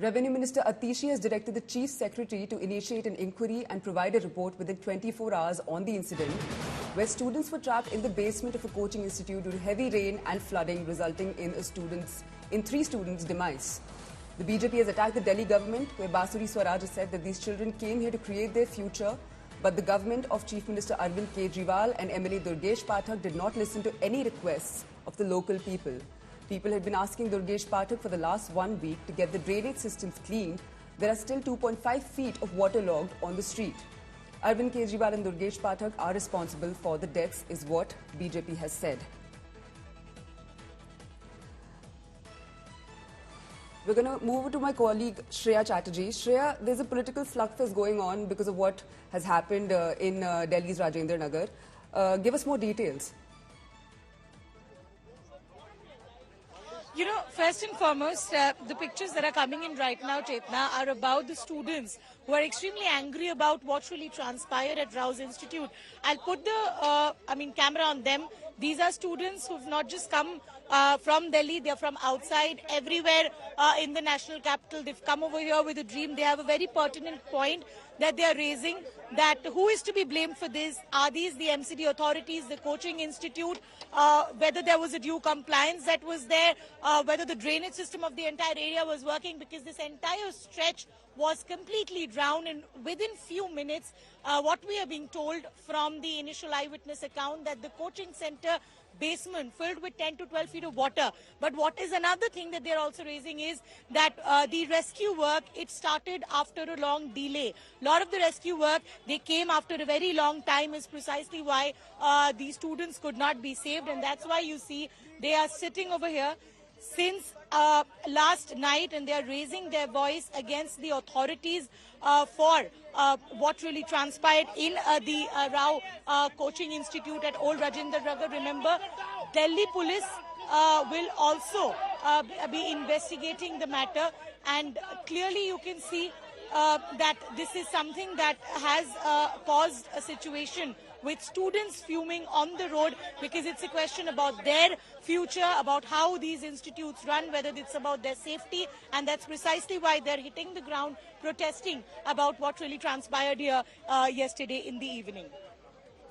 Revenue Minister Atishi has directed the Chief Secretary to initiate an inquiry and provide a report within 24 hours on the incident, where students were trapped in the basement of a coaching institute due to heavy rain and flooding, resulting in three students' demise. The BJP has attacked the Delhi government, where Basuri Swaraj has said that these children came here to create their future, but the government of Chief Minister Arvind Kejriwal and MLA Durgesh Pathak did not listen to any requests of the local people. People had been asking Durgesh Pathak for the last 1 week to get the drainage systems cleaned. There are still 2.5 feet of water logged on the street. Arvind Kejriwal and Durgesh Pathak are responsible for the deaths, is what BJP has said. We're going to move over to my colleague Shreya Chatterjee. Shreya, there's a political slugfest going on because of what has happened in Delhi's Rajendra Nagar. Give us more details. You know, first and foremost, the pictures that are coming in right now, Chetna, are about the students who are extremely angry about what really transpired at Rouse Institute. I'll put the, camera on them. These are students who've not just come from Delhi, they're from outside, everywhere in the national capital. They've come over here with a dream. They have a very pertinent point that they are raising, that who is to be blamed for this? Are these the MCD authorities, the coaching institute, whether there was a due compliance that was there, whether the drainage system of the entire area was working, because this entire stretch was completely drowned, and within few minutes, what we are being told from the initial eyewitness account, that the coaching center basement filled with 10 to 12 feet of water. But what is another thing that they're also raising is that the rescue work, it started after a long delay. A lot of the rescue work, they came after a very long time, is precisely why these students could not be saved, and that's why you see they are sitting over here since last night, and they are raising their voice against the authorities for what really transpired in the Rao Coaching Institute at Old Rajendra Nagar. Remember, Delhi police will also be investigating the matter, and clearly you can see that this is something that has caused a situation with students fuming on the road, because it's a question about their future, about how these institutes run, whether it's about their safety, and that's precisely why they're hitting the ground protesting about what really transpired here yesterday in the evening.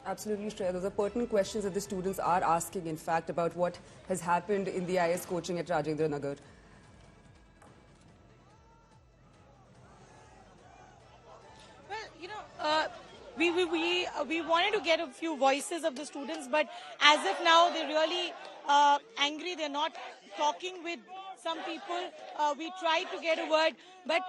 Absolutely, Shreya. Those are pertinent questions that the students are asking, in fact, about what has happened in the IS coaching at Rajendra Nagar. Well, you know, we wanted to get a few voices of the students, but as of now, they're really angry. They're not talking with some people. We tried to get a word, but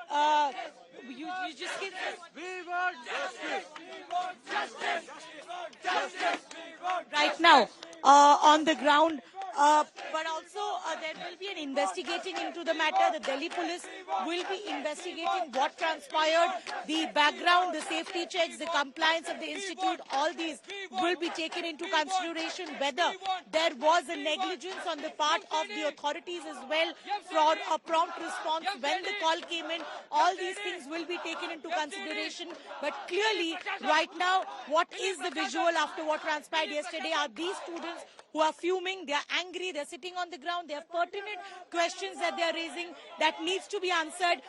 you just get... We want justice! We want justice! We want justice! We want justice! Right now, on the ground. But also there will be an investigating into the matter. The Delhi police will be investigating what transpired, the background, the safety checks, the compliance of the institute. All these will be taken into consideration, whether there was a negligence on the part of the authorities as well for a prompt response when the call came in. All these things will be taken into consideration. But clearly, right now, what is the visual after what transpired yesterday are these students who are fuming, they are angry, they're sitting on the ground, they have pertinent questions that they are raising that needs to be answered.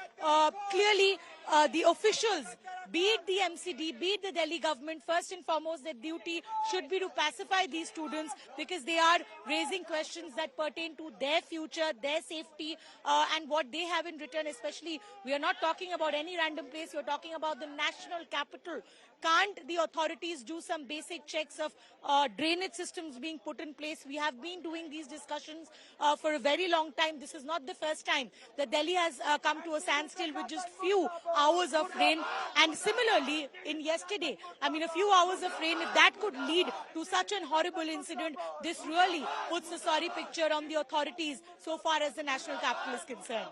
Clearly, the officials, be it the MCD, be it the Delhi government, first and foremost, their duty should be to pacify these students, because they are raising questions that pertain to their future, their safety, and what they have in return. Especially, we are not talking about any random place, we are talking about the national capital. Can't the authorities do some basic checks of drainage systems being put in place? We have been doing these discussions for a very long time. This is not the first time that Delhi has come to a standstill with just few hours of rain. And similarly, in yesterday, a few hours of rain, if that could lead to such an horrible incident, this really puts a sorry picture on the authorities so far as the national capital is concerned.